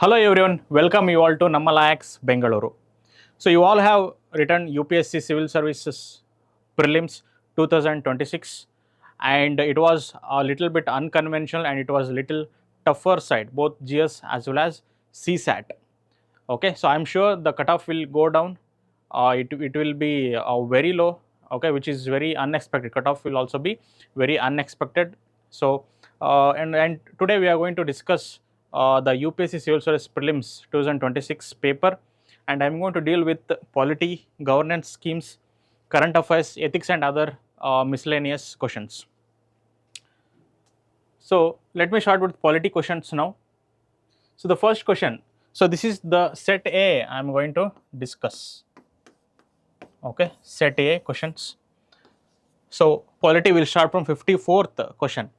Hello everyone, welcome you all to Namma Laex, Bengaluru. So you all have written UPSC Civil Services Prelims 2026 and it was a little bit unconventional and it was a little tougher side, both GS as well as CSAT. Okay, so I'm sure the cutoff will go down, it will be very low, okay, which is very unexpected. Cutoff will also be very unexpected. So and today we are going to discuss the UPSC Civil Service Prelims 2026 paper, and I'm going to deal with polity, governance schemes, current affairs, ethics and other miscellaneous questions. So let me start with polity questions now. So the first question, so this is the set A I'm going to discuss. Okay, set A questions. So polity will start from 54th question.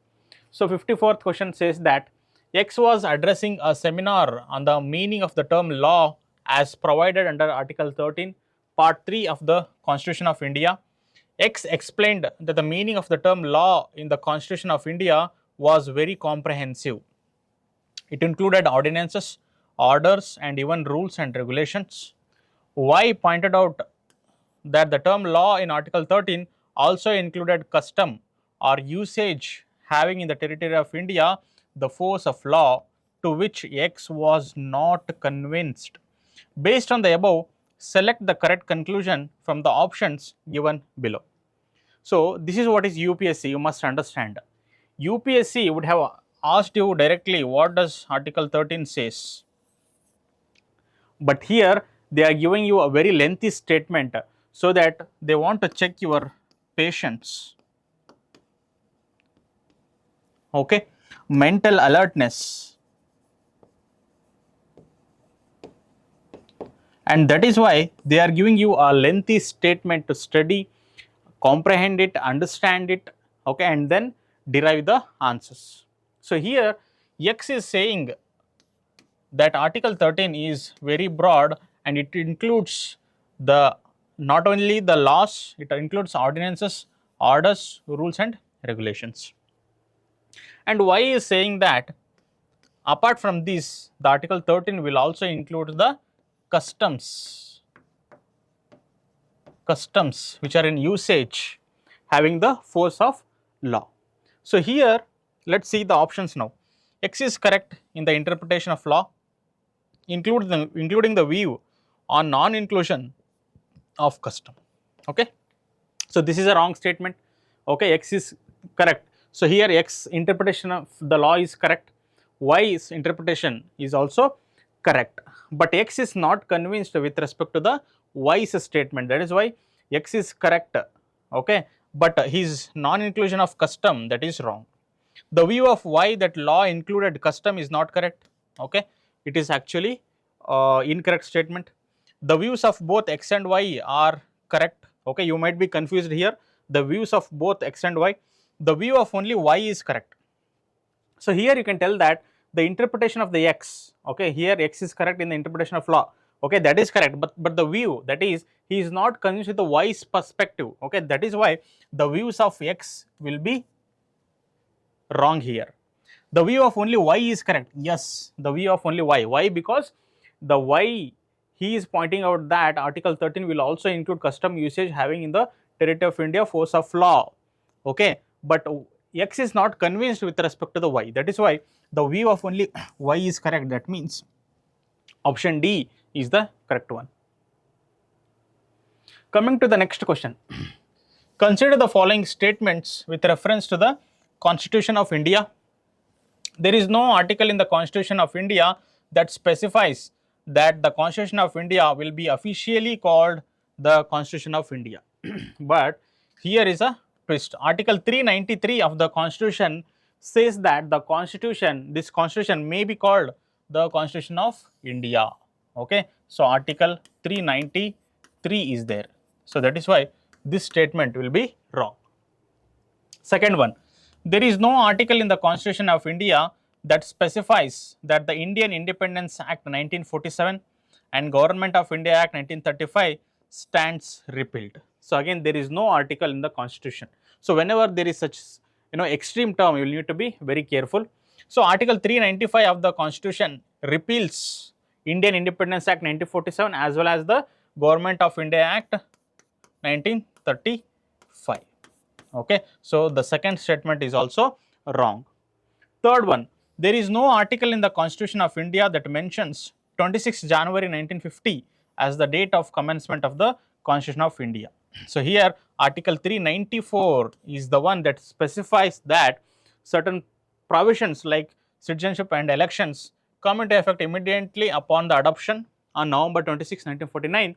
So 54th question says that X was addressing a seminar on the meaning of the term law as provided under Article 13, Part 3 of the Constitution of India. X explained that the meaning of the term law in the Constitution of India was very comprehensive. It included ordinances, orders, and even rules and regulations. Y pointed out that the term law in Article 13 also included custom or usage having in the territory of India the force of law, to which X was not convinced. Based on the above, select the correct conclusion from the options given below. So this is what is UPSC, you must understand. UPSC would have asked you directly what does Article 13 says. But here they are giving you a very lengthy statement so that they want to check your patience. Okay, mental alertness. And that is why they are giving you a lengthy statement to study, comprehend it, understand it, okay, and then derive the answers. So here X is saying that Article 13 is very broad and it includes the not only the laws, it includes ordinances, orders, rules and regulations. And Y is saying that apart from this, the Article 13 will also include the customs which are in usage having the force of law. So here let's see the options now. X is correct in the interpretation of law, including the view on non-inclusion of custom. Okay, so this is a wrong statement. Okay, X is correct. So here X interpretation of the law is correct, Y's interpretation is also correct, but X is not convinced with respect to the Y's statement. That is why X is correct, okay, but his non-inclusion of custom, that is wrong. The view of Y that law included custom is not correct. Okay, it is actually incorrect statement. The views of both X and Y are correct. Okay, you might be confused here. The views of both X and Y, the view of only Y is correct. So here you can tell that the interpretation of the X, okay, here X is correct in the interpretation of law, okay, that is correct, but the view, that is, he is not convinced with the Y's perspective, okay, that is why the views of X will be wrong here. The view of only Y is correct. Yes, the view of only Y. Why? Because the Y, he is pointing out that Article 13 will also include custom usage having in the territory of India force of law. Okay, but X is not convinced with respect to the Y. That is why the view of only Y is correct. That means option D is the correct one. Coming to the next question. Consider the following statements with reference to the Constitution of India. There is no article in the Constitution of India that specifies that the Constitution of India will be officially called the Constitution of India. But here is a twist. Article 393 of the Constitution says that the Constitution, this Constitution may be called the Constitution of India. Okay, so Article 393 is there. So that is why this statement will be wrong. Second one, there is no article in the Constitution of India that specifies that the Indian Independence Act 1947 and Government of India Act 1935 stands repealed. So again, there is no article in the Constitution. So whenever there is such extreme term, you will need to be very careful. So Article 395 of the Constitution repeals Indian Independence Act 1947 as well as the Government of India Act 1935. Okay, so the second statement is also wrong. Third one, there is no article in the Constitution of India that mentions 26 January 1950 as the date of commencement of the Constitution of India. So here Article 394 is the one that specifies that certain provisions like citizenship and elections come into effect immediately upon the adoption on November 26, 1949,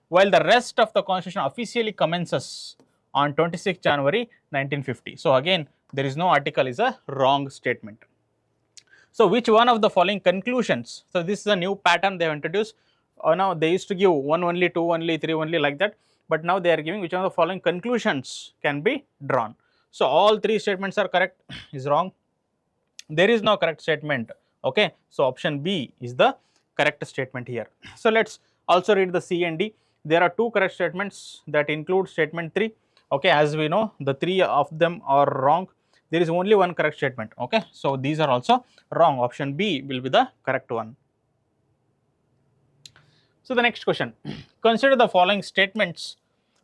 while the rest of the Constitution officially commences on 26 January 1950. So again, there is no article is a wrong statement. So which one of the following conclusions? So this is a new pattern they have introduced. Now they used to give 1 only, 2 only, 3 only like that, but now they are giving which one of the following conclusions can be drawn. So all 3 statements are correct is wrong. There is no correct statement. Okay, so option B is the correct statement here. So let's also read the C and D. There are 2 correct statements that include statement 3. Okay, as we know, the 3 of them are wrong. There is only one correct statement. Okay, so these are also wrong. Option B will be the correct one. So the next question, consider the following statements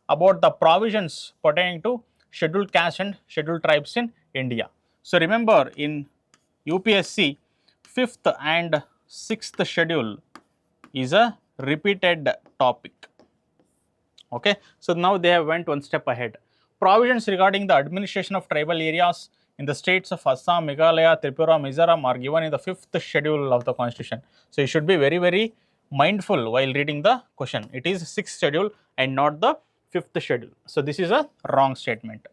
about the provisions pertaining to scheduled caste and scheduled tribes in India. So remember, in UPSC 5th and 6th schedule is a repeated topic. Okay, so now they have went one step ahead. Provisions regarding the administration of tribal areas in the states of Assam, Meghalaya, Tripura, Mizoram are given in the 5th schedule of the Constitution. So you should be very mindful while reading the question. It is 6th schedule and not the 5th schedule. So this is a wrong statement.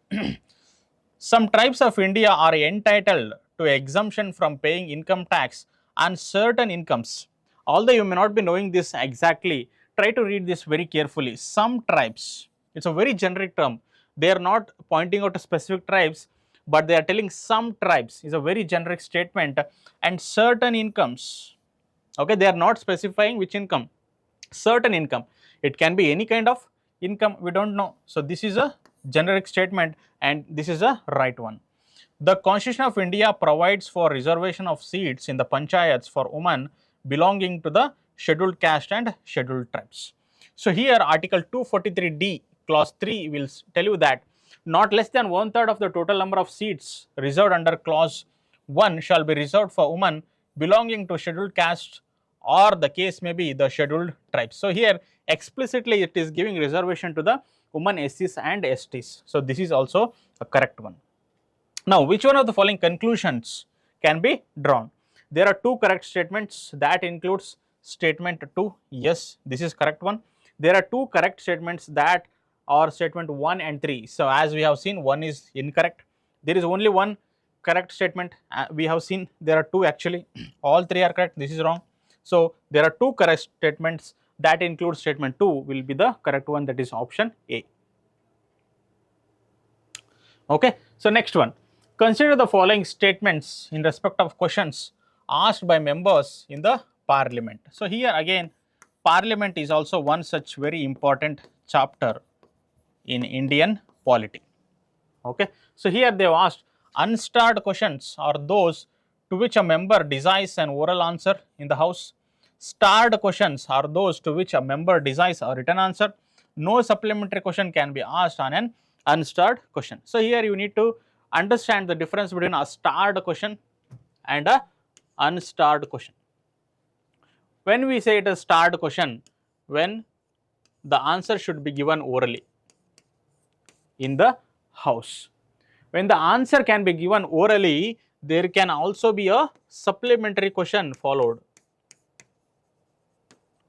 Some tribes of India are entitled to exemption from paying income tax on certain incomes. Although you may not be knowing this exactly, try to read this very carefully. Some tribes, it's a very generic term. They are not pointing out to specific tribes, but they are telling some tribes is a very generic statement, and certain incomes. Okay, they are not specifying which income, certain income. It can be any kind of income, we don't know. So this is a generic statement and this is a right one. The Constitution of India provides for reservation of seats in the panchayats for women belonging to the scheduled caste and scheduled tribes. So here Article 243D clause 3 will tell you that not less than 1/3 of the total number of seats reserved under clause 1 shall be reserved for women belonging to scheduled caste, or the case may be the scheduled tribes. So here explicitly it is giving reservation to the women SCs and STs. So this is also a correct one. Now which one of the following conclusions can be drawn? There are 2 correct statements, that includes statement 2. Yes, this is correct one. There are 2 correct statements, that are statement 1 and 3. So as we have seen, 1 is incorrect. There is only one correct statement. We have seen there are 2 actually. All 3 are correct. This is wrong. So there are 2 correct statements, that includes statement 2 will be the correct one, that is option A. Okay, so next one, consider the following statements in respect of questions asked by members in the parliament. So here again, parliament is also one such very important chapter in Indian polity. Okay, so here they have asked, unstarred questions are those to which a member desires an oral answer in the house. Starred questions are those to which a member desires a written answer. No supplementary question can be asked on an unstarred question. So here you need to understand the difference between a starred question and a unstarred question. When we say it is starred question, when the answer should be given orally in the house. When the answer can be given orally, there can also be a supplementary question followed.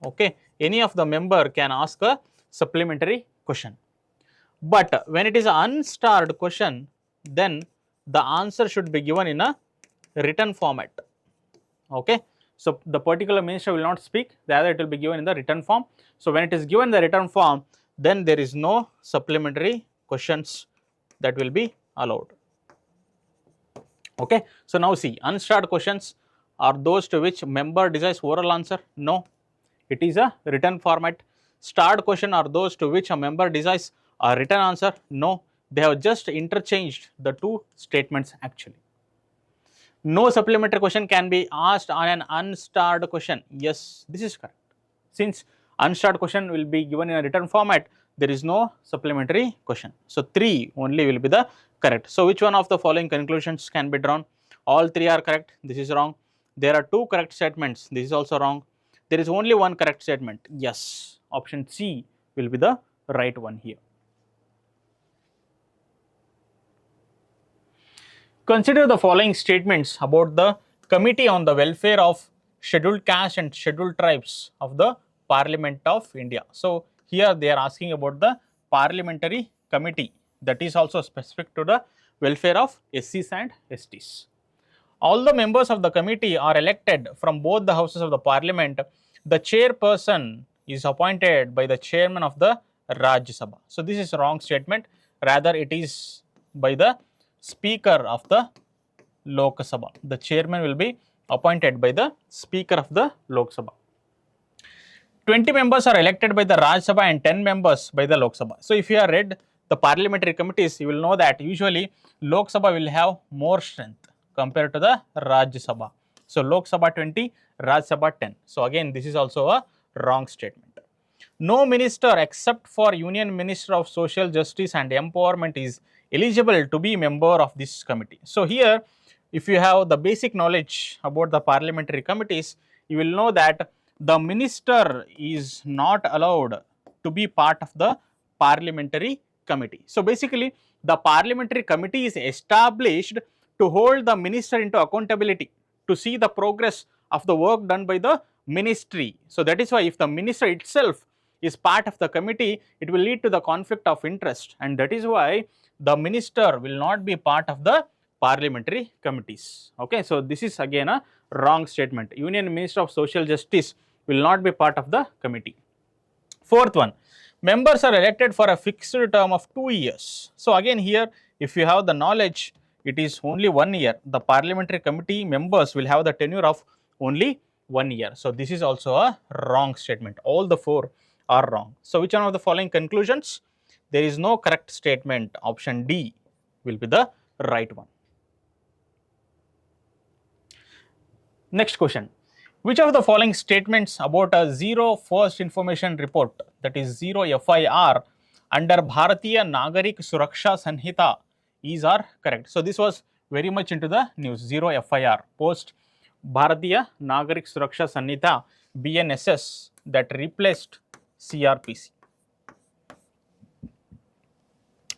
Okay, any of the member can ask a supplementary question. But when it is an unstarred question, then the answer should be given in a written format. Okay, so the particular minister will not speak, rather it will be given in the written form. So when it is given in the written form, then there is no supplementary questions that will be allowed. Okay, so now see, unstarred questions are those to which member desires oral answer. No, it is a written format. Starred question are those to which a member desires a written answer. No, they have just interchanged the 2 statements actually. No supplementary question can be asked on an unstarred question. Yes, this is correct. Since unstarred question will be given in a written format, there is no supplementary question. So 3 only will be the correct. So which one of the following conclusions can be drawn? All 3 are correct. This is wrong. There are 2 correct statements. This is also wrong. There is only one correct statement. Yes, option C will be the right one here. Consider the following statements about the Committee on the Welfare of Scheduled Caste and Scheduled Tribes of the Parliament of India. So here they are asking about the parliamentary committee that is also specific to the welfare of SCs and STs. All the members of the committee are elected from both the houses of the parliament. The chairperson is appointed by the chairman of the Rajya Sabha. So this is a wrong statement. Rather, it is by the Speaker of the Lok Sabha. The chairman will be appointed by the Speaker of the Lok Sabha. 20 members are elected by the Rajya Sabha and 10 members by the Lok Sabha. So if you have read the parliamentary committees, you will know that usually Lok Sabha will have more strength compared to the Rajya Sabha. So Lok Sabha 20, Rajya Sabha 10. So again, this is also a wrong statement. No minister except for Union Minister of Social Justice and Empowerment is eligible to be member of this committee. So here, if you have the basic knowledge about the parliamentary committees, you will know that the minister is not allowed to be part of the parliamentary committee. So basically, the parliamentary committee is established to hold the minister into accountability, to see the progress of the work done by the ministry. So that is why if the minister itself is part of the committee, it will lead to the conflict of interest, and that is why the minister will not be part of the parliamentary committees. Okay, so this is again a wrong statement. Union Minister of Social Justice will not be part of the committee. Fourth one, members are elected for a fixed term of 2 years. So again here, if you have the knowledge, it is only 1 year. The parliamentary committee members will have the tenure of only 1 year. So this is also a wrong statement. All the 4 are wrong. So which one of the following conclusions? There is no correct statement. Option D will be the right one. Next question. Which of the following statements about a zero first information report, that is zero FIR, under Bharatiya Nagarik Suraksha Sanhita is are correct? So this was very much into the news. Zero FIR post Bharatiya Nagarik Suraksha Sanhita BNSS that replaced CRPC.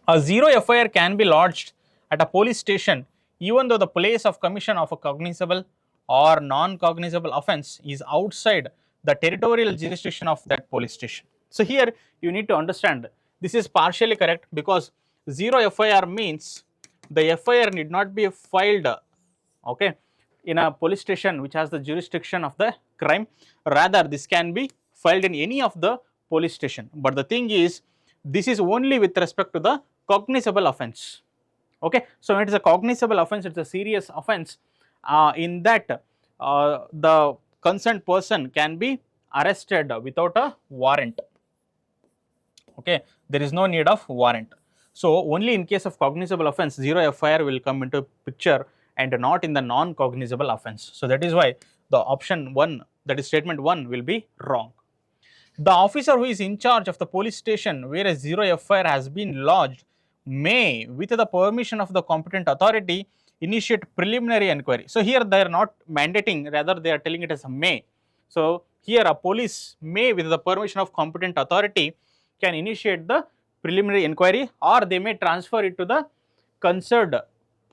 A zero FIR can be lodged at a police station even though the place of commission of a cognizable or non-cognizable offence is outside the territorial jurisdiction of that police station. So here you need to understand this is partially correct, because zero FIR means the FIR need not be filed in a police station which has the jurisdiction of the crime. Rather, this can be filed in any of the police station. But the thing is, this is only with respect to the cognizable offence. Okay, so when it is a cognizable offence, it's a serious offence. In that, the concerned person can be arrested without a warrant. Okay, there is no need of warrant. So only in case of cognizable offence, zero FIR will come into picture, and not in the non-cognizable offence. So that is why the option 1, that is statement 1, will be wrong. The officer who is in charge of the police station where a zero FIR has been lodged may, with the permission of the competent authority, initiate preliminary inquiry. So here they are not mandating, rather they are telling it as a may. So here a police may, with the permission of competent authority, can initiate the preliminary inquiry, or they may transfer it to the concerned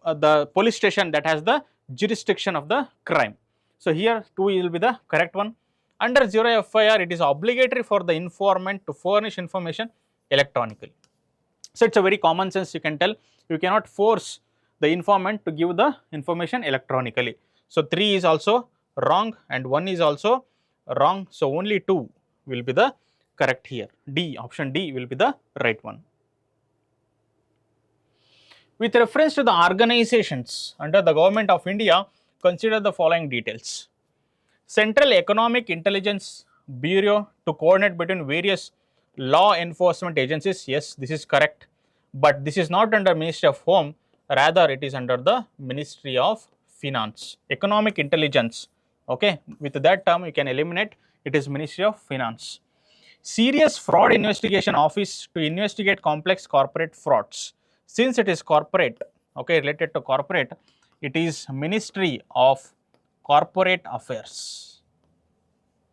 the police station that has the jurisdiction of the crime. So here 2 will be the correct one. Under zero FIR, it is obligatory for the informant to furnish information electronically. So it's a very common sense, you can tell. You cannot force the informant to give the information electronically. So 3 is also wrong and 1 is also wrong. So only 2 will be the correct here. D, option D will be the right one. With reference to the organizations under the Government of India, consider the following details. Central Economic Intelligence Bureau to coordinate between various law enforcement agencies. Yes, this is correct. But this is not under Ministry of Home, rather it is under the Ministry of Finance. Economic Intelligence, okay, with that term you can eliminate, it is Ministry of Finance. Serious Fraud Investigation Office to investigate complex corporate frauds. Since it is corporate, okay, related to corporate, it is Ministry of Corporate Affairs,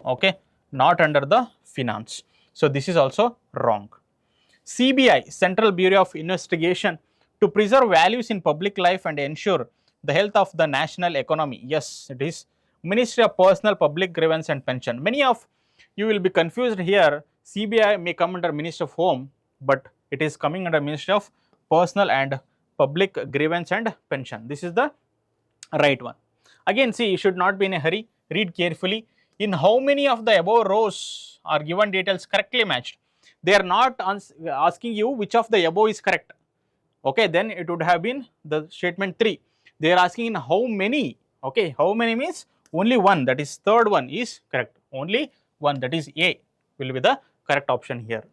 okay, not under the Finance. So this is also wrong. CBI, Central Bureau of Investigation, to preserve values in public life and ensure the health of the national economy. Yes, it is Ministry of Personal, Public Grievance and Pension. Many of you will be confused here. CBI may come under Ministry of Home, but it is coming under Ministry of Personal and Public Grievance and Pension. This is the right one. Again, see, you should not be in a hurry. Read carefully. In how many of the above rows are given details correctly matched? They are not asking you which of the above is correct. Okay, then it would have been the statement 3. They are asking in how many. Okay, how many means only one, that is third one is correct. Only one, that is A, will be the correct option here.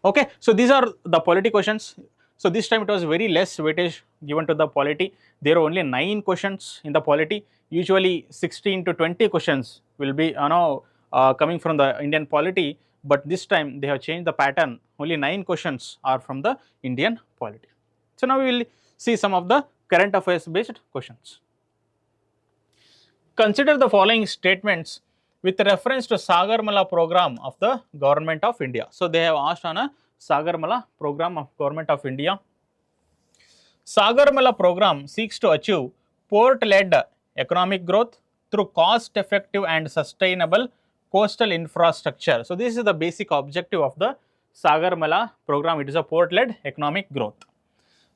Okay, so these are the polity questions. So this time it was very less weightage given to the polity. There are only 9 questions in the polity. Usually 16 to 20 questions will be coming from the Indian polity, but this time they have changed the pattern. Only 9 questions are from the Indian polity. So now we will see some of the current affairs based questions. Consider the following statements with reference to Sagarmala program of the Government of India. So they have asked on a Sagarmala program of Government of India. Sagarmala program seeks to achieve port-led economic growth through cost-effective and sustainable coastal infrastructure. So this is the basic objective of the Sagarmala program. It is a port-led economic growth.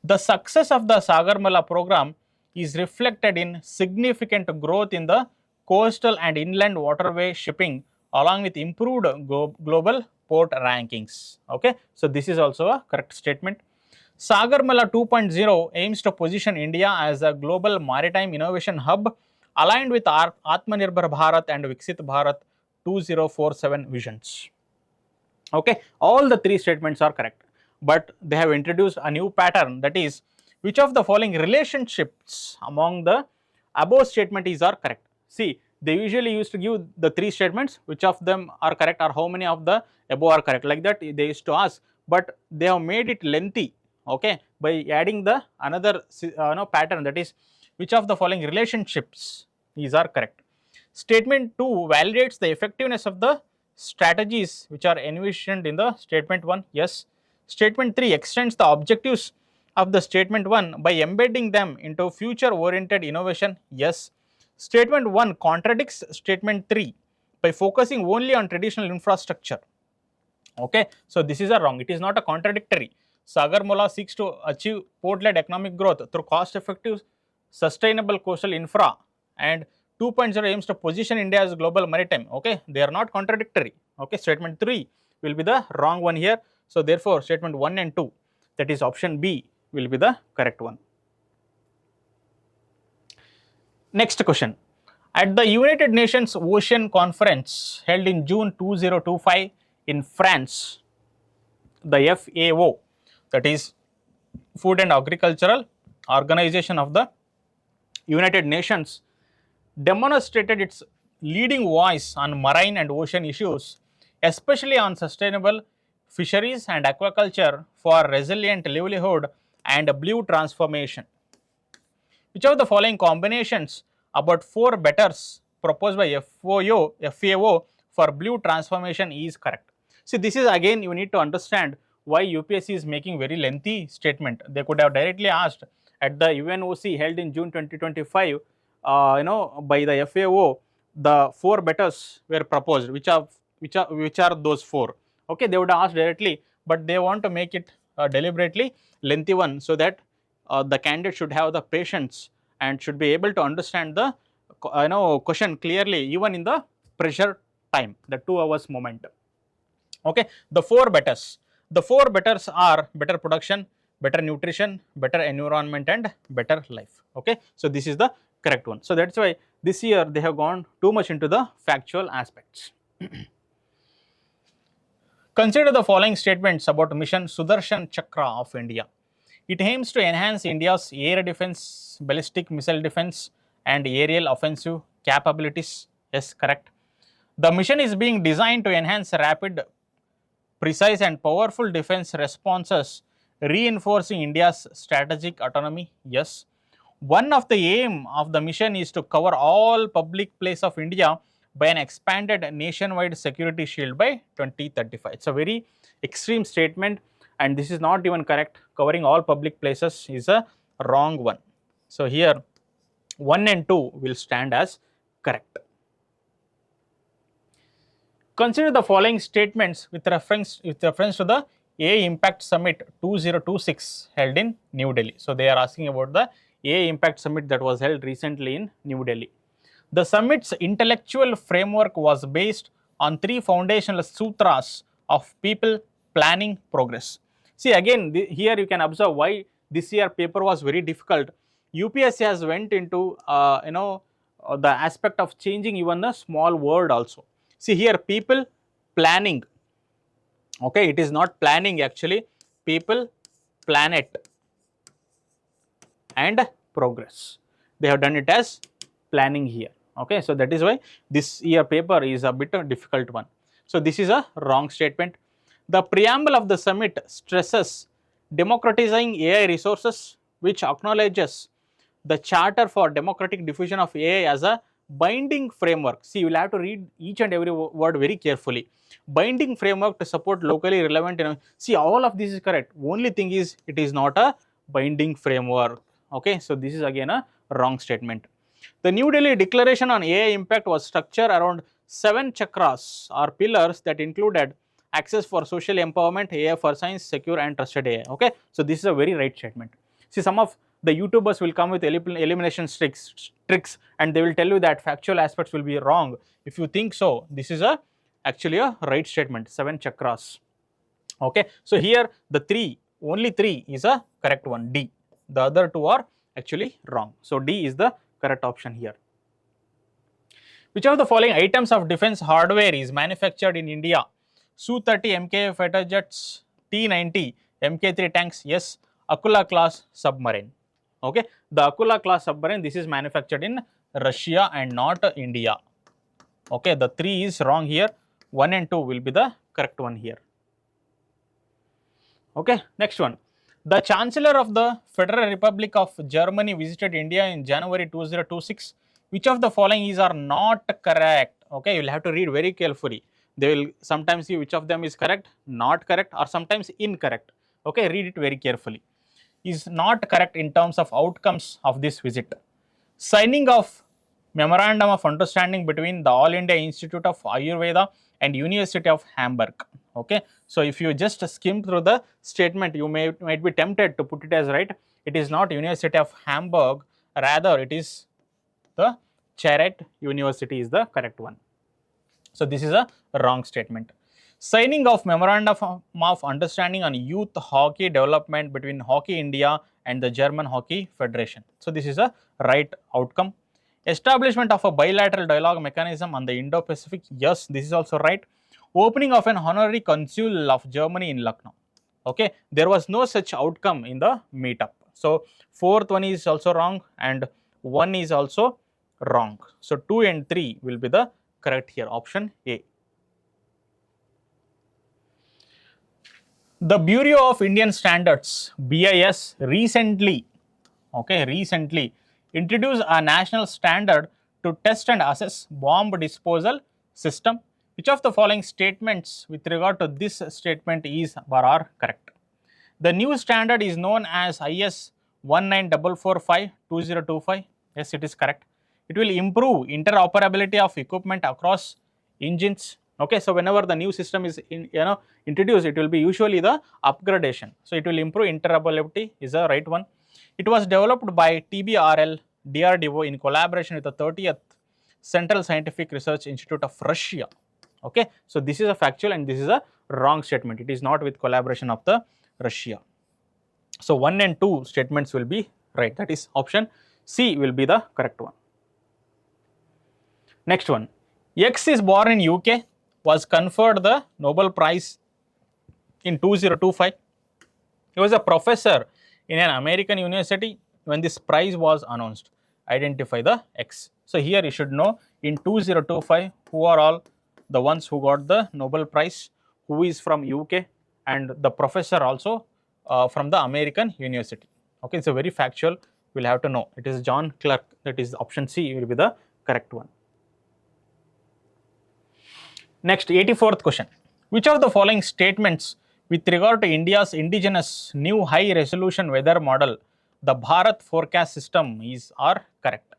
The success of the Sagarmala program is reflected in significant growth in the coastal and inland waterway shipping along with improved global port rankings. Okay, so this is also a correct statement. Sagarmala 2.0 aims to position India as a global maritime innovation hub aligned with our Atmanirbhar Bharat and Viksit Bharat 2047 visions. Okay, all the 3 statements are correct, but they have introduced a new pattern, that is, which of the following relationships among the above statement are correct. See, they usually used to give the 3 statements, which of them are correct or how many of the above are correct, like that they used to ask, but they have made it lengthy, okay, by adding the another pattern, that is, which of the following relationships are correct. Statement 2 validates the effectiveness of the strategies which are envisioned in the statement 1. Yes. Statement 3 extends the objectives of the statement 1 by embedding them into future oriented innovation. Yes. Statement 1 contradicts statement 3 by focusing only on traditional infrastructure. Okay, so this is a wrong. It is not a contradictory. Sagarmala seeks to achieve port-led economic growth through cost-effective, sustainable coastal infra, and 2.0 aims to position India as global maritime. Okay, they are not contradictory. Okay, statement 3 will be the wrong one here. So therefore, statement 1 and 2, that is option B, will be the correct one. Next question. At the United Nations Ocean Conference held in June 2025 in France, the FAO, that is Food and Agricultural Organization of the United Nations, demonstrated its leading voice on marine and ocean issues, especially on sustainable fisheries and aquaculture for resilient livelihood and blue transformation. Which of the following combinations about 4 betters proposed by FAO for blue transformation is correct? See, this is again you need to understand why UPSC is making very lengthy statement. They could have directly asked at the UNOC held in June 2025, by the FAO, the 4 betters were proposed. Which are those 4? Okay, they would have asked directly, but they want to make it deliberately lengthy one, so that the candidate should have the patience and should be able to understand the question clearly even in the pressure time, the 2 hours moment. Okay, the 4 betters. The 4 betters are better production, better nutrition, better environment and better life. Okay, so this is the correct one. So that's why this year they have gone too much into the factual aspects. Consider the following statements about Mission Sudarshan Chakra of India. It aims to enhance India's air defense, ballistic missile defense, and aerial offensive capabilities. Yes, correct. The mission is being designed to enhance rapid, precise, and powerful defense responses, reinforcing India's strategic autonomy. Yes. One of the aim of the mission is to cover all public place of India by an expanded nationwide security shield by 2035. It's a very extreme statement, and this is not even correct. Covering all public places is a wrong one. So here 1 and 2 will stand as correct. Consider the following statements with reference to the A Impact Summit 2026 held in New Delhi. So they are asking about the A Impact Summit that was held recently in New Delhi. The summit's intellectual framework was based on 3 foundational sutras of people, planning, progress. See, again, here you can observe why this year paper was very difficult. UPSC has went into the aspect of changing even a small word also. See here, people, planning. Okay, it is not planning actually. People, planet, and progress. They have done it as planning here. Okay, so that is why this year paper is a bit a difficult one. So this is a wrong statement. The preamble of the summit stresses democratizing AI resources, which acknowledges the Charter for Democratic Diffusion of AI as a binding framework. See, you will have to read each and every word very carefully. Binding framework to support locally relevant. See, all of this is correct. Only thing is, it is not a binding framework. Okay, so this is again a wrong statement. The New Delhi Declaration on AI Impact was structured around 7 chakras or pillars that included access for social empowerment, AI for science, secure and trusted AI. Okay, so this is a very right statement. See, some of the YouTubers will come with elimination tricks and they will tell you that factual aspects will be wrong. If you think so, this is actually a right statement, 7 chakras. Okay, so here the only 3 is a correct one, D. The other 2 are actually wrong. So D is the correct option here. Which of the following items of defense hardware is manufactured in India? Su-30 Mk fighter jets, T-90 Mk3 tanks, yes. Akula class submarine. Okay, the Akula class submarine, this is manufactured in Russia and not India. Okay, the 3 is wrong here. 1 and 2 will be the correct one here. Okay, next one. The Chancellor of the Federal Republic of Germany visited India in January 2026. Which of the following are not correct? Okay, you will have to read very carefully. They will sometimes see which of them is correct, not correct, or sometimes incorrect. Okay, read it very carefully. Is not correct in terms of outcomes of this visit. Signing of Memorandum of Understanding between the All India Institute of Ayurveda and University of Hamburg. Okay, so if you just skim through the statement, you might be tempted to put it as right. It is not University of Hamburg, rather it is the Charette University is the correct one. So this is a wrong statement. Signing of Memorandum of Understanding on Youth Hockey Development between Hockey India and the German Hockey Federation. So this is a right outcome. Establishment of a bilateral dialogue mechanism on the Indo-Pacific. Yes, this is also right. Opening of an honorary consul of Germany in Lucknow. Okay, there was no such outcome in the meetup. So 4th one is also wrong and 1 is also wrong. So 2 and 3 will be the correct here, option A. The Bureau of Indian Standards, BIS, recently introduced a national standard to test and assess bomb disposal system. Which of the following statements with regard to this statement is or are correct? The new standard is known as IS 19445-2025. Yes, it is correct. It will improve interoperability of equipment across engines. Okay, so whenever the new system is introduced, it will be usually the upgradation. So it will improve interoperability is the right one. It was developed by TBRL DRDO in collaboration with the 30th Central Scientific Research Institute of Russia. Okay, so this is a factual and this is a wrong statement. It is not with collaboration of the Russia. So 1 and 2 statements will be right. That is option C will be the correct one. Next one. X is born in UK, was conferred the Nobel Prize in 2025. He was a professor in an American university when this prize was announced? Identify the X. So here you should know in 2025 who are all the ones who got the Nobel Prize, who is from UK, and the professor also from the American university. Okay, it's a very factual, we'll have to know. It is John Clark, that is option C will be the correct one. Next, 84th question. Which of the following statements with regard to India's indigenous new high resolution weather model, the Bharat forecast system, are correct?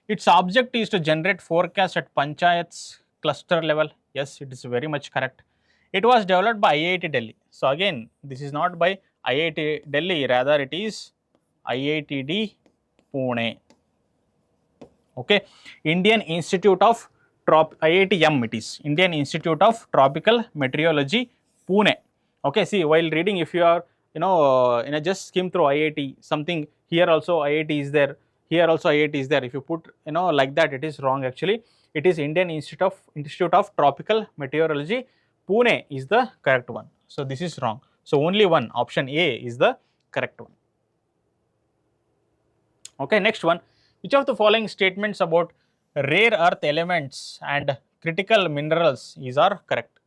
Its object is to generate forecast at panchayats cluster level. Yes, it is very much correct. It was developed by IIT Delhi. So again, this is not by IIT Delhi, rather it is IITD Pune. Okay, Indian Institute of IITM, it is Indian Institute of Tropical Meteorology, Pune. Okay, see, while reading, if you are just skim through IIT, something here also IIT is there, here also IIT is there. If you put like that, it is wrong actually. It is Indian Institute of Tropical Meteorology, Pune is the correct one. So this is wrong. So only one, option A is the correct one. Okay, next one. Which of the following statements about rare earth elements and critical minerals are correct?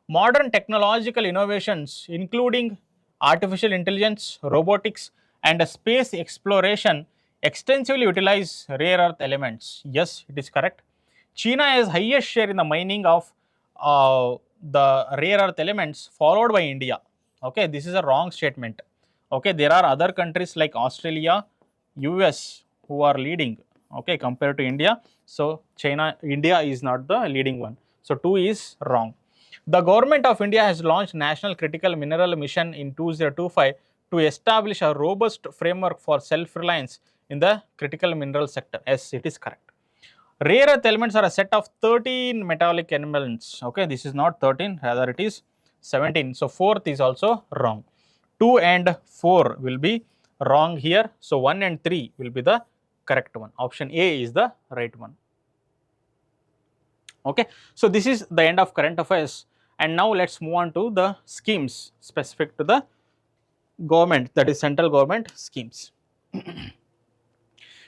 Modern technological innovations, including artificial intelligence, robotics, and space exploration, extensively utilize rare earth elements. Yes, it is correct. China has highest share in the mining of the rare earth elements, followed by India. Okay, this is a wrong statement. Okay, there are other countries like Australia, US who are leading, okay, compared to India. So India is not the leading one. So 2 is wrong. The government of India has launched National Critical Mineral Mission in 2025 to establish a robust framework for self-reliance in the critical mineral sector. Yes, it is correct. Rare earth elements are a set of 13 metallic elements. Okay, this is not 13, rather it is 17. So 4th is also wrong. 2 and 4 will be wrong here. So 1 and 3 will be the correct one. Option A is the right one. Okay, so this is the end of current affairs, and now let's move on to the schemes specific to the government, that is central government schemes.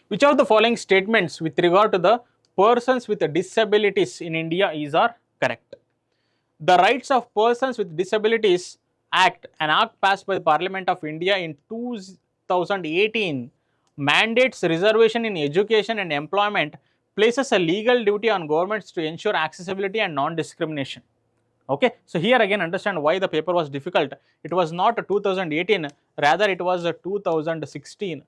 Which of the following statements with regard to the persons with disabilities in India are correct? The Rights of Persons with Disabilities Act, an act passed by the Parliament of India in 2018, mandates reservation in education and employment, places a legal duty on governments to ensure accessibility and non-discrimination. Okay, so here again understand why the paper was difficult. It was not 2018, rather it was 2016.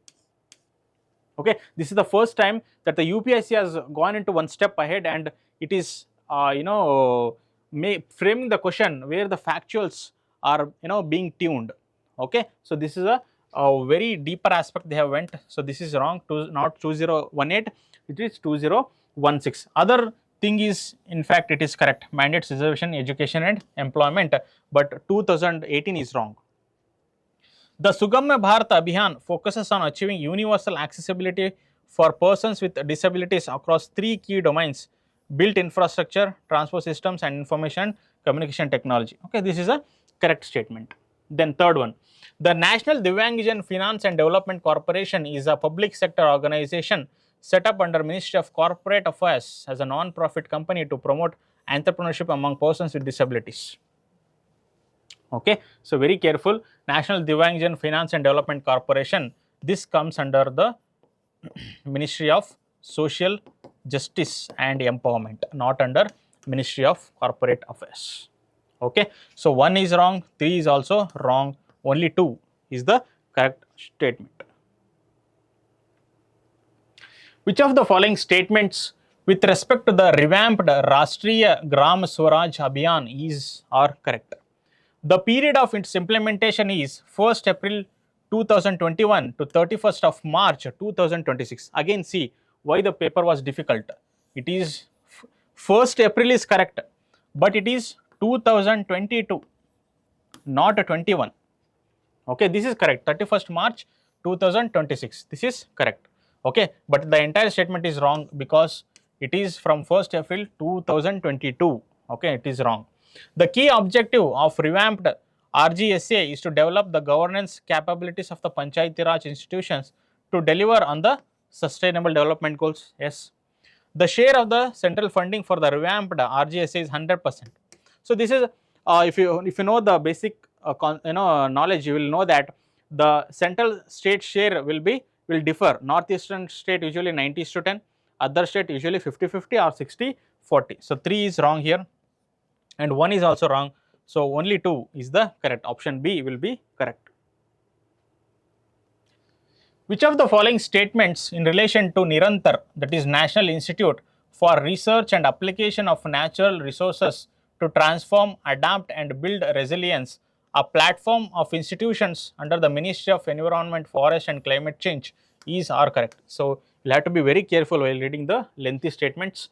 Okay, this is the first time that the UPSC has gone into one step ahead, and it is framing the question where the factuals are being tuned. Okay, so this is a very deeper aspect they have went. So this is wrong, not 2018, it is 2016. Other thing is, in fact, it is correct, mandates reservation, education and employment, but 2018 is wrong. The Sugamya Bharat Abhiyan focuses on achieving universal accessibility for persons with disabilities across 3 key domains: built infrastructure, transport systems and information communication technology. Okay, this is a correct statement. Then third one, the National Divyangjan Finance and Development Corporation is a public sector organization set up under Ministry of Corporate Affairs as a non-profit company to promote entrepreneurship among persons with disabilities. Okay, so very careful. National Divyangjan Finance and Development Corporation, this comes under the Ministry of Social Justice and Empowerment, not under Ministry of Corporate Affairs. Okay, so 1 is wrong, 3 is also wrong, only 2 is the correct statement. Which of the following statements with respect to the revamped Rashtriya Gram Swaraj Abhiyan are correct? The period of its implementation is 1st April 2021 to 31st of March 2026. Again, see why the paper was difficult. It is 1st April is correct, but it is 2022, not 21. Okay, this is correct. 31st March 2026. This is correct. Okay, but the entire statement is wrong because it is from 1st April 2022. Okay, it is wrong. The key objective of revamped RGSA is to develop the governance capabilities of the Panchayati Raj institutions to deliver on the sustainable development goals. Yes. The share of the central funding for the revamped RGSA is 100%. So this is if you know the basic knowledge, you will know that the central state share will differ. Northeastern state usually 90:10, other state usually 50:50 or 60:40. So 3 is wrong here and 1 is also wrong. So only 2 is the correct. Option B will be correct. Which of the following statements in relation to Nirantar, that is National Institute for Research and Application of Natural Resources to transform, adapt and build resilience, a platform of institutions under the Ministry of Environment, Forest and Climate Change, is are correct. So you have to be very careful while reading the lengthy statements.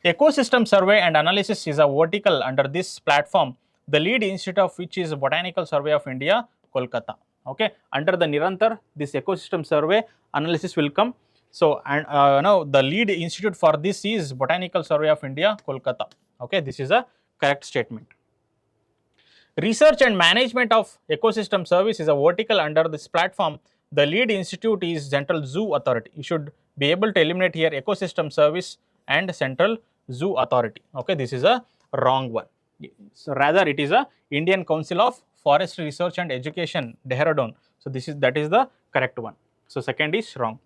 Ecosystem survey and analysis is a vertical under this platform, the lead institute of which is Botanical Survey of India, Kolkata. Okay, under the Nirantar, this ecosystem survey analysis will come. So and now the lead institute for this is Botanical Survey of India, Kolkata. Okay, this is a correct statement. Research and management of ecosystem service is a vertical under this platform. The lead institute is Central Zoo Authority. You should be able to eliminate here ecosystem service and Central Zoo Authority. Okay, this is a wrong one. So rather it is a Indian Council of Forestry Research and Education, Dehradun. So that is the correct one. So second is wrong.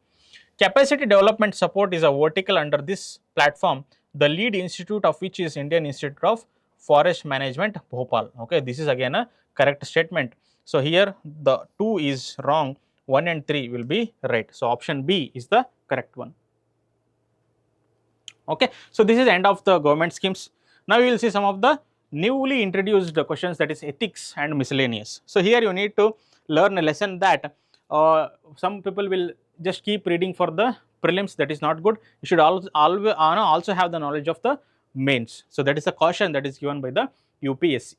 Capacity development support is a vertical under this platform, the lead institute of which is Indian Institute of Forest Management, Bhopal. Okay, this is again a correct statement. So here the 2 is wrong, 1 and 3 will be right. So option B is the correct one. Okay, so this is the end of the government schemes. Now we will see some of the newly introduced questions, that is ethics and miscellaneous. So here you need to learn a lesson that some people will just keep reading for the prelims. That is not good. You should also have the knowledge of the mains. So that is a caution that is given by the UPSC.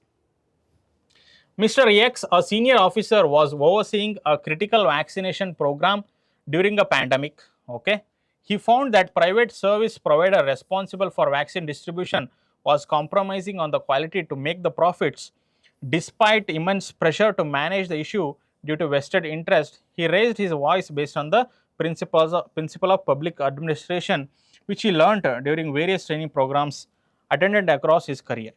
Mr. X, a senior officer, was overseeing a critical vaccination program during a pandemic. Okay, he found that private service provider responsible for vaccine distribution was compromising on the quality to make the profits. Despite immense pressure to manage the issue due to vested interest, he raised his voice based on the principle of public administration, which he learnt during various training programs attended across his career.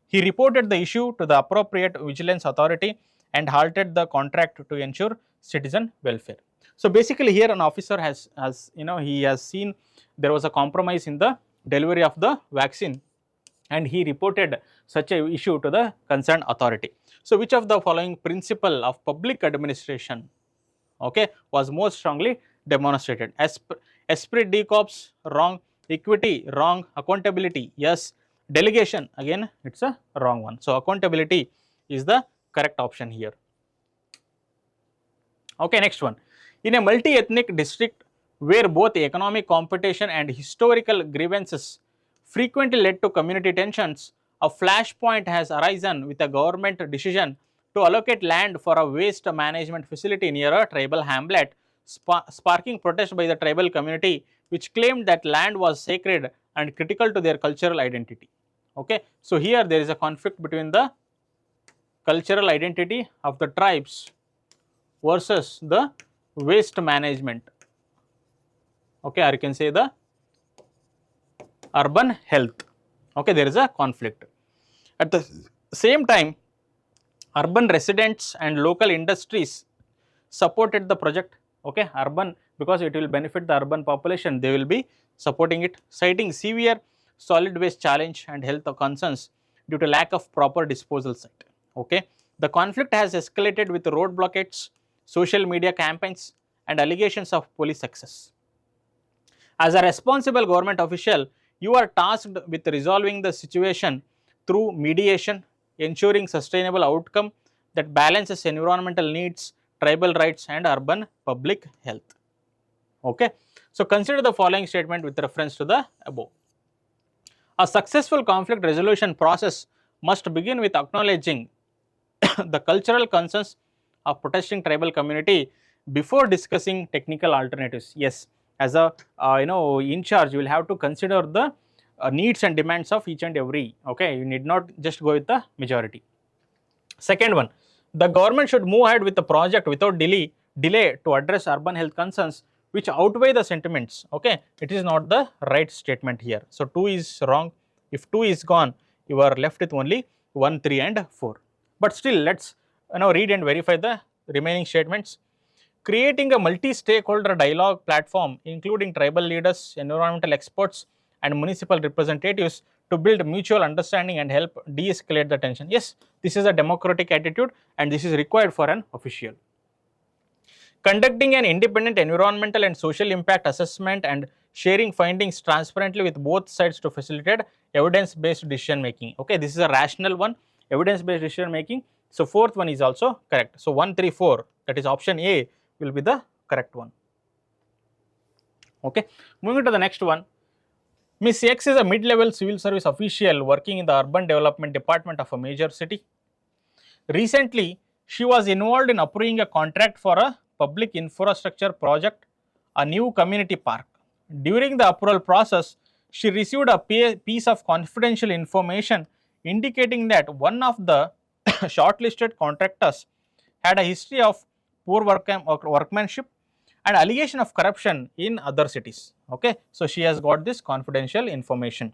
He reported the issue to the appropriate vigilance authority and halted the contract to ensure citizen welfare. So basically here an officer has he has seen there was a compromise in the delivery of the vaccine and he reported such a issue to the concerned authority. So which of the following principle of public administration, okay, was most strongly demonstrated? Esprit de corps, wrong. Equity, wrong. Accountability, yes. Delegation, again it's a wrong one. So accountability is the correct option here. Okay, next one. In a multi-ethnic district where both economic competition and historical grievances frequently led to community tensions, a flashpoint has arisen with a government decision to allocate land for a waste management facility near a tribal hamlet, sparking protest by the tribal community, which claimed that land was sacred and critical to their cultural identity. Okay, so here there is a conflict between the cultural identity of the tribes versus the waste management. Okay, or you can say the urban health. Okay, there is a conflict. At the same time, urban residents and local industries supported the project. Okay, urban, because it will benefit the urban population, they will be supporting it, citing severe solid waste challenge and health concerns due to lack of proper disposal site. Okay, the conflict has escalated with road blockades, social media campaigns and allegations of police excess. As a responsible government official, you are tasked with resolving the situation through mediation, ensuring sustainable outcome that balances environmental needs, tribal rights and urban public health. Okay, so consider the following statement with reference to the above. A successful conflict resolution process must begin with acknowledging the cultural concerns of protesting tribal community before discussing technical alternatives. Yes, as a in charge, you will have to consider the needs and demands of each and every. Okay, you need not just go with the majority. Second one, The government should move ahead with the project without delay to address urban health concerns which outweigh the sentiments. Okay, it is not the right statement here. So 2 is wrong. If 2 is gone, you are left with only 1, 3 and 4. But still, let's read and verify the remaining statements. Creating a multi-stakeholder dialogue platform, including tribal leaders, environmental experts, and municipal representatives to build mutual understanding and help de-escalate the tension. Yes, this is a democratic attitude and this is required for an official. Conducting an independent environmental and social impact assessment and sharing findings transparently with both sides to facilitate evidence-based decision making. Okay, this is a rational one, evidence-based decision making. So fourth one is also correct. So 1, 3, 4, that is option A will be the correct one. Okay, moving to the next one. Miss X is a mid-level civil service official working in the urban development department of a major city. Recently, she was involved in approving a contract for a public infrastructure project, a new community park. During the approval process, she received a piece of confidential information indicating that one of the shortlisted contractors had a history of poor workmanship and allegation of corruption in other cities. Okay, so she has got this confidential information,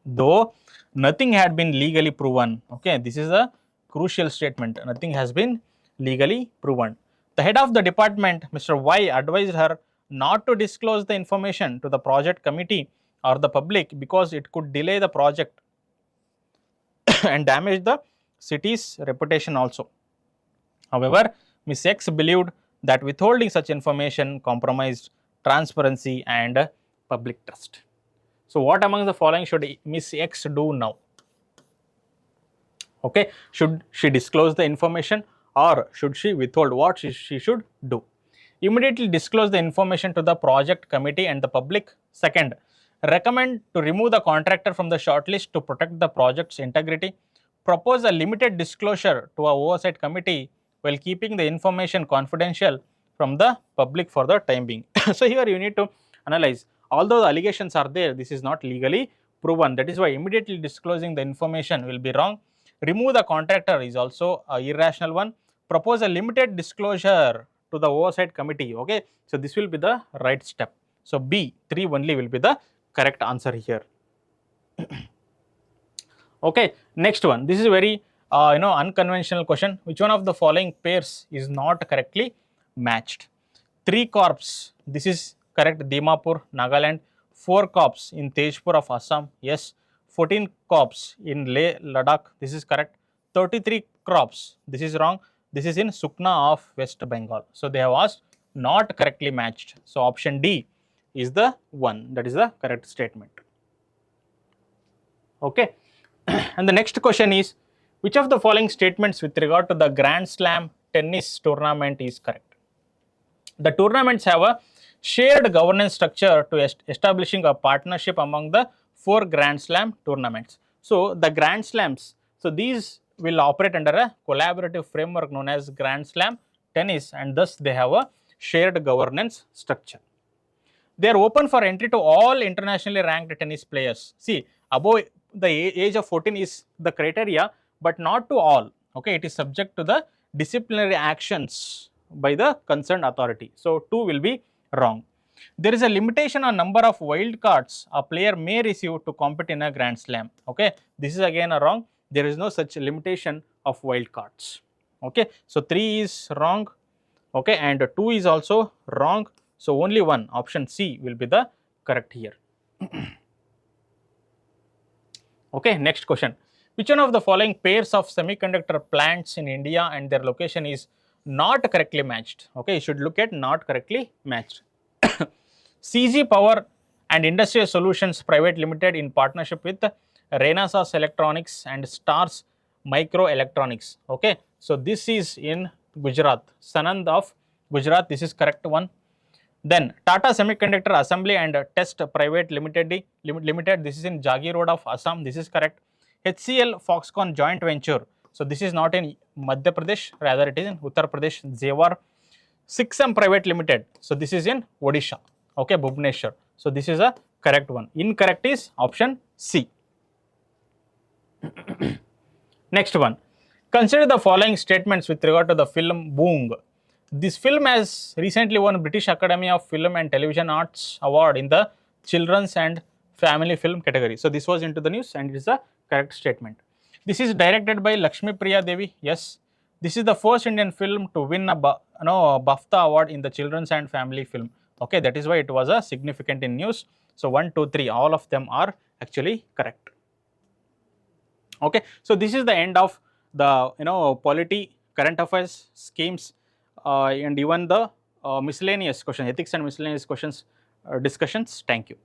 though nothing had been legally proven. Okay, this is a crucial statement. Nothing has been legally proven. The head of the department, Mr. Y, advised her not to disclose the information to the project committee or the public because it could delay the project and damage the city's reputation also. However, Ms. X believed that withholding such information compromised transparency and public trust. So what among the following should Ms. X do now? Okay, should she disclose the information or should she withhold? What she should do? Immediately disclose the information to the project committee and the public. Second, recommend to remove the contractor from the shortlist to protect the project's integrity. Propose a limited disclosure to a oversight committee while keeping the information confidential from the public for the time being. So here you need to analyze, although the allegations are there, this is not legally proven. That is why immediately disclosing the information will be wrong. Remove the contractor is also an irrational one. Propose a limited disclosure to the oversight committee. Okay, so this will be the right step. So B, 3 only will be the correct answer here. Okay, next one. This is very unconventional question. Which one of the following pairs is not correctly matched? 3 corps, this is correct, Dimapur, Nagaland. 4 corps in Tejpur of Assam, yes. 14 corps in Leh, Ladakh, this is correct. 33 crops, this is wrong. This is in Sukna of West Bengal. So they have asked not correctly matched. So option D is the one, that is the correct statement. Okay. And the next question is, which of the following statements with regard to the Grand Slam tennis tournament is correct? The tournaments have a shared governance structure to establishing a partnership among the 4 Grand Slam tournaments. So the Grand Slams, so these will operate under a collaborative framework known as Grand Slam tennis, and thus they have a shared governance structure. They are open for entry to all internationally ranked tennis players. See, above the age of 14 is the criteria, but not to all. Okay, it is subject to the disciplinary actions by the concerned authority. So 2 will be wrong. There is a limitation on number of wild cards a player may receive to compete in a Grand Slam. Okay, this is again a wrong. There is no such limitation of wild cards. Okay, so 3 is wrong. Okay, and 2 is also wrong. So only one, option C will be the correct here. Okay, next question. Which one of the following pairs of semiconductor plants in India and their location is not correctly matched? Okay, you should look at not correctly matched. CG Power and Industrial Solutions Private Limited in partnership with Renesas Electronics and Stars Microelectronics. Okay, so this is in Gujarat, Sanand of Gujarat, this is correct one. Then Tata Semiconductor Assembly and Test Private Limited, this is in Jagi Road of Assam, this is correct. HCL Foxconn joint venture, so this is not in Madhya Pradesh, rather it is in Uttar Pradesh, Zewar. Shiksha Private Limited, so this is in Odisha, okay, Bhubaneswar. So this is a correct one. Incorrect is option C. Next one. Consider the following statements with regard to the film Boong. This film has recently won British Academy of Film and Television Arts Award in the Children's and Family Film category. So this was into the news and it is a correct statement. This is directed by Lakshmi Priya Devi. Yes. This is the first Indian film to win a BAFTA award in the Children's and Family Film. Okay, that is why it was a significant in news. So 1, 2, 3, all of them are actually correct. Okay, so this is the end of the polity, current affairs, schemes, and even the miscellaneous questions, ethics and miscellaneous questions discussions. Thank you.